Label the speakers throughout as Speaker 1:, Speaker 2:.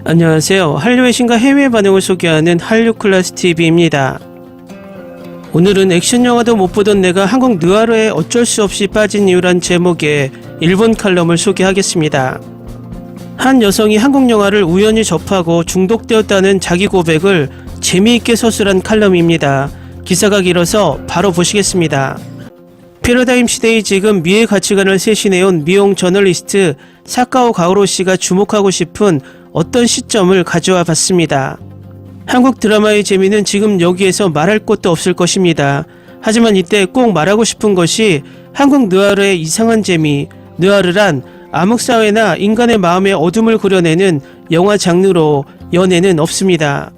Speaker 1: 안녕하세요. 한류의 신과 해외 반응을 소개하는 한류클래스TV입니다. 오늘은 액션영화도 못 보던 내가 한국 느와르에 어쩔 수 없이 빠진 이유란 제목의 일본 칼럼을 소개하겠습니다. 한 여성이 한국 영화를 우연히 접하고 중독되었다는 자기 고백을 재미있게 서술한 칼럼입니다. 기사가 길어서 바로 보시겠습니다. 패러다임 시대의 지금 미의 가치관을 쇄신해온 미용 저널리스트 사카오 가오로 씨가 주목하고 싶은 어떤 시점을 가져와 봤습니다. 한국 드라마의 재미는 지금 여기에서 말할 것도 없을 것입니다. 하지만 이때 꼭 말하고 싶은 것이 한국 느와르의 이상한 재미, 느와르란 암흑사회나 인간의 마음의 어둠을 그려내는 영화 장르로 연애는 없습니다.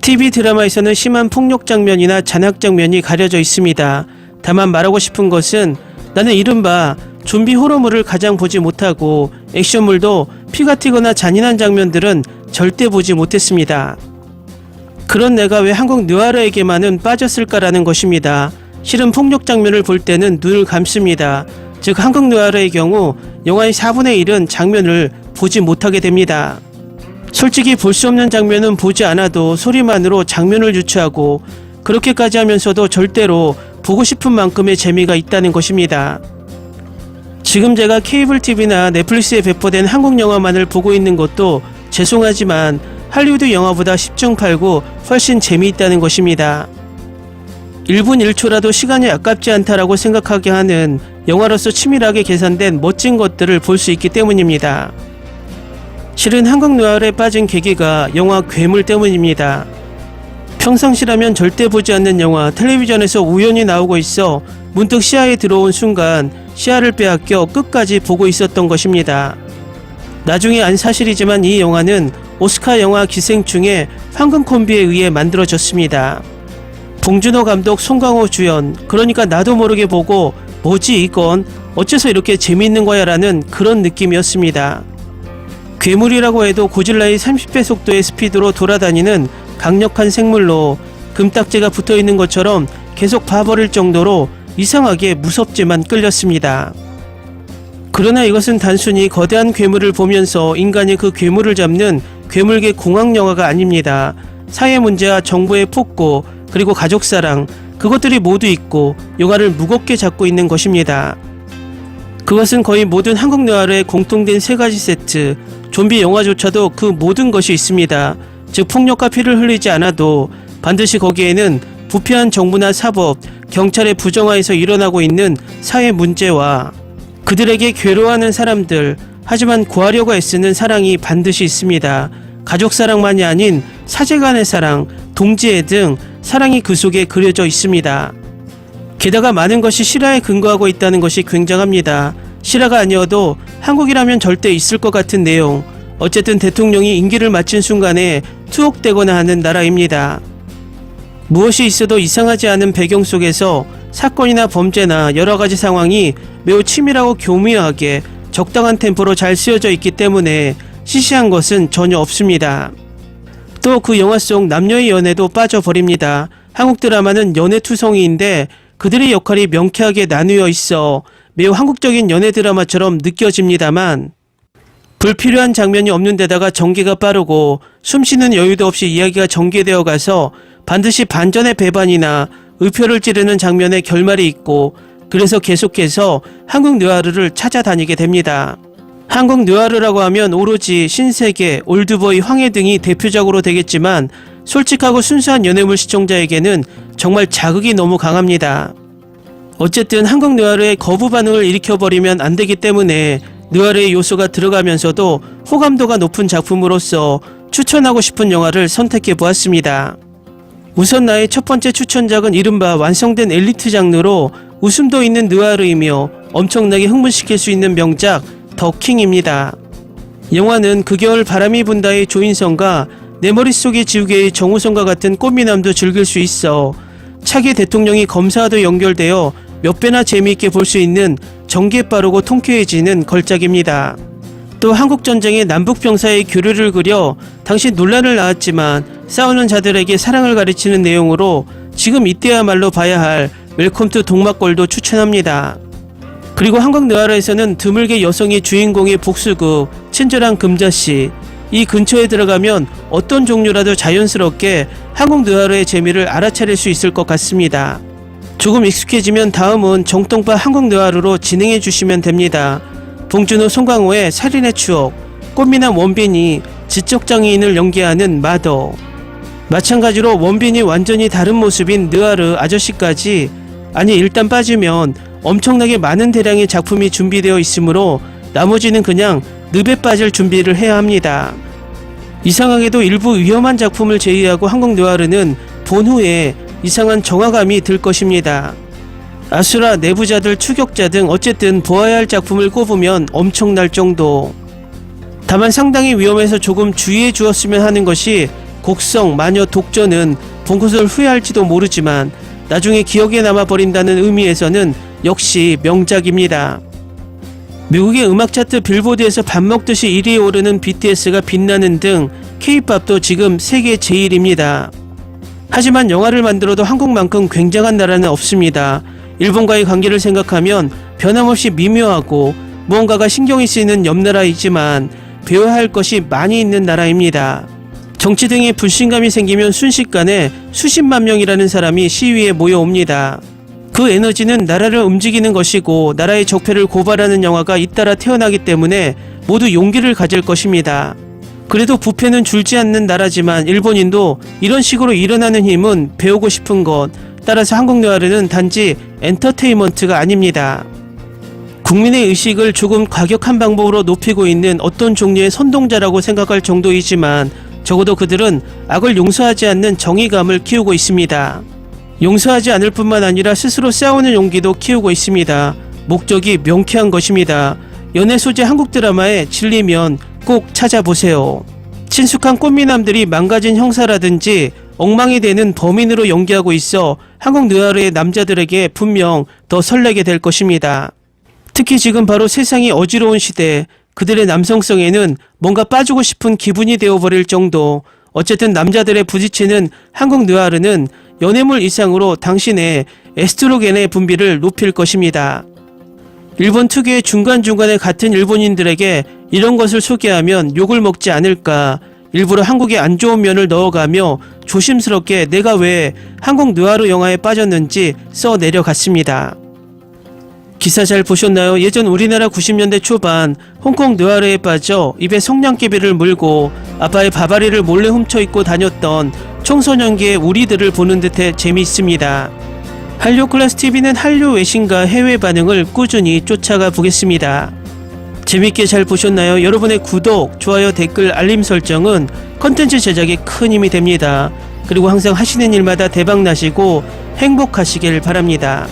Speaker 1: TV 드라마에서는 심한 폭력 장면이나 잔악 장면이 가려져 있습니다. 다만 말하고 싶은 것은 나는 이른바 좀비 호러물을 가장 보지 못하고 액션물도 피가 튀거나 잔인한 장면들은 절대 보지 못했습니다. 그런 내가 왜 한국 느와르에게만은 빠졌을까라는 것입니다. 실은 폭력 장면을 볼 때는 눈을 감습니다. 즉 한국 느와르의 경우 영화의 4분의 1은 장면을 보지 못하게 됩니다. 솔직히 볼 수 없는 장면은 보지 않아도 소리만으로 장면을 유추하고 그렇게까지 하면서도 절대로 보고 싶은 만큼의 재미가 있다는 것입니다. 지금 제가 케이블 TV나 넷플릭스에 배포된 한국 영화만을 보고 있는 것도 죄송하지만 할리우드 영화보다 10중 8구 훨씬 재미있다는 것입니다. 1분 1초라도 시간이 아깝지 않다라고 생각하게 하는 영화로서 치밀하게 계산된 멋진 것들을 볼 수 있기 때문입니다. 실은 한국 느와르에 빠진 계기가 영화 괴물 때문입니다. 평상시라면 절대 보지 않는 영화 텔레비전에서 우연히 나오고 있어 문득 시야에 들어온 순간 시야를 빼앗겨 끝까지 보고 있었던 것입니다. 나중에 안 사실이지만 이 영화는 오스카 영화 기생충의 황금 콤비에 의해 만들어졌습니다. 봉준호 감독, 송강호 주연, 그러니까 나도 모르게 보고 뭐지 이건 어째서 이렇게 재미있는 거야 라는 그런 느낌이었습니다. 괴물이라고 해도 고질라의 30배 속도의 스피드로 돌아다니는 강력한 생물로 금딱지가 붙어있는 것처럼 계속 봐버릴 정도로 이상하게 무섭지만 끌렸습니다. 그러나 이것은 단순히 거대한 괴물을 보면서 인간이 그 괴물을 잡는 괴물계 공황 영화가 아닙니다. 사회 문제와 정보의 폭고 그리고 가족사랑 그것들이 모두 있고 영화를 무겁게 잡고 있는 것입니다. 그것은 거의 모든 한국 느와르의 공통된 세 가지 세트, 좀비 영화조차도 그 모든 것이 있습니다. 즉 폭력과 피를 흘리지 않아도 반드시 거기에는 부패한 정부나 사법, 경찰의 부정화에서 일어나고 있는 사회 문제와 그들에게 괴로워하는 사람들, 하지만 구하려고 애쓰는 사랑이 반드시 있습니다. 가족 사랑만이 아닌 사제간의 사랑, 동지애 등 사랑이 그 속에 그려져 있습니다. 게다가 많은 것이 실화에 근거하고 있다는 것이 굉장합니다. 실화가 아니어도 한국이라면 절대 있을 것 같은 내용. 어쨌든 대통령이 임기를 마친 순간에 투옥되거나 하는 나라입니다. 무엇이 있어도 이상하지 않은 배경 속에서 사건이나 범죄나 여러가지 상황이 매우 치밀하고 교묘하게 적당한 템포로 잘 쓰여져 있기 때문에 시시한 것은 전혀 없습니다. 또 그 영화 속 남녀의 연애도 빠져버립니다. 한국 드라마는 연애투성이인데 그들의 역할이 명쾌하게 나누어 있어 매우 한국적인 연애 드라마처럼 느껴집니다만 불필요한 장면이 없는 데다가 전개가 빠르고 숨쉬는 여유도 없이 이야기가 전개되어 가서 반드시 반전의 배반이나 의표를 찌르는 장면에 결말이 있고 그래서 계속해서 한국 느와르를 찾아다니게 됩니다. 한국 느와르라고 하면 오로지 신세계, 올드보이, 황해 등이 대표적으로 되겠지만 솔직하고 순수한 연애물 시청자에게는 정말 자극이 너무 강합니다. 어쨌든 한국 느와르의 거부 반응을 일으켜버리면 안 되기 때문에 느와르의 요소가 들어가면서도 호감도가 높은 작품으로서 추천하고 싶은 영화를 선택해 보았습니다. 우선 나의 첫 번째 추천작은 이른바 완성된 엘리트 장르로 웃음도 있는 느와르이며 엄청나게 흥분시킬 수 있는 명작 더 킹입니다. 영화는 그 겨울 바람이 분다의 조인성과 내 머릿속의 지우개의 정우성과 같은 꽃미남도 즐길 수 있어 차기 대통령이 검사와도 연결되어 몇 배나 재미있게 볼 수 있는 전개 빠르고 통쾌해지는 걸작입니다. 또 한국전쟁의 남북병사의 교류를 그려 당시 논란을 낳았지만 싸우는 자들에게 사랑을 가르치는 내용으로 지금 이때야말로 봐야 할 웰컴 투 동막골도 추천합니다. 그리고 한국 느와르에서는 드물게 여성이 주인공의 복수극 친절한 금자씨, 이 근처에 들어가면 어떤 종류라도 자연스럽게 한국 느와르의 재미를 알아차릴 수 있을 것 같습니다. 조금 익숙해지면 다음은 정통파 한국 느와르로 진행해 주시면 됩니다. 봉준호, 송강호의 살인의 추억, 꽃미남 원빈이 지적장애인을 연기하는 마더, 마찬가지로 원빈이 완전히 다른 모습인 느와르 아저씨까지, 아니 일단 빠지면 엄청나게 많은 대량의 작품이 준비되어 있으므로 나머지는 그냥 늪에 빠질 준비를 해야 합니다. 이상하게도 일부 위험한 작품을 제외하고 한국 느와르는 본 후에 이상한 정화감이 들 것입니다. 아수라, 내부자들, 추격자 등 어쨌든 보아야 할 작품을 꼽으면 엄청날 정도. 다만 상당히 위험해서 조금 주의해 주었으면 하는 것이 곡성, 마녀, 독전은 본 것을 후회할지도 모르지만 나중에 기억에 남아버린다는 의미에서는 역시 명작입니다. 미국의 음악 차트 빌보드에서 밥 먹듯이 1위에 오르는 BTS가 빛나는 등 K-팝도 지금 세계 제1입니다. 하지만 영화를 만들어도 한국만큼 굉장한 나라는 없습니다. 일본과의 관계를 생각하면 변함없이 미묘하고 무언가가 신경이 쓰이는 옆나라이지만 배워야 할 것이 많이 있는 나라입니다. 정치 등의 불신감이 생기면 순식간에 수십만 명이라는 사람이 시위에 모여옵니다. 그 에너지는 나라를 움직이는 것이고 나라의 적폐를 고발하는 영화가 잇따라 태어나기 때문에 모두 용기를 가질 것입니다. 그래도 부패는 줄지 않는 나라지만 일본인도 이런 식으로 일어나는 힘은 배우고 싶은 것, 따라서 한국 느와르는 단지 엔터테인먼트가 아닙니다. 국민의 의식을 조금 과격한 방법으로 높이고 있는 어떤 종류의 선동자라고 생각할 정도이지만 적어도 그들은 악을 용서하지 않는 정의감을 키우고 있습니다. 용서하지 않을 뿐만 아니라 스스로 싸우는 용기도 키우고 있습니다. 목적이 명쾌한 것입니다. 연애 소재 한국 드라마에 질리면 꼭 찾아보세요. 친숙한 꽃미남들이 망가진 형사라든지 엉망이 되는 범인으로 연기하고 있어 한국 느와르의 남자들에게 분명 더 설레게 될 것입니다. 특히 지금 바로 세상이 어지러운 시대, 그들의 남성성에는 뭔가 빠지고 싶은 기분이 되어버릴 정도. 어쨌든 남자들의 부딪히는 한국 느와르는 연애물 이상으로 당신의 에스트로겐의 분비를 높일 것입니다. 일본 특유의 중간중간에 같은 일본인들에게 이런 것을 소개하면 욕을 먹지 않을까, 일부러 한국의 안 좋은 면을 넣어가며 조심스럽게 내가 왜 한국 느와르 영화에 빠졌는지 써 내려갔습니다. 기사 잘 보셨나요? 예전 우리나라 90년대 초반 홍콩 느와르에 빠져 입에 성냥개비를 물고 아빠의 바바리를 몰래 훔쳐입고 다녔던 청소년기의 우리들을 보는 듯해 재미있습니다. 한류 클래스 TV는 한류 외신과 해외 반응을 꾸준히 쫓아가 보겠습니다. 재밌게 잘 보셨나요? 여러분의 구독, 좋아요, 댓글, 알림 설정은 컨텐츠 제작에 큰 힘이 됩니다. 그리고 항상 하시는 일마다 대박 나시고 행복하시길 바랍니다.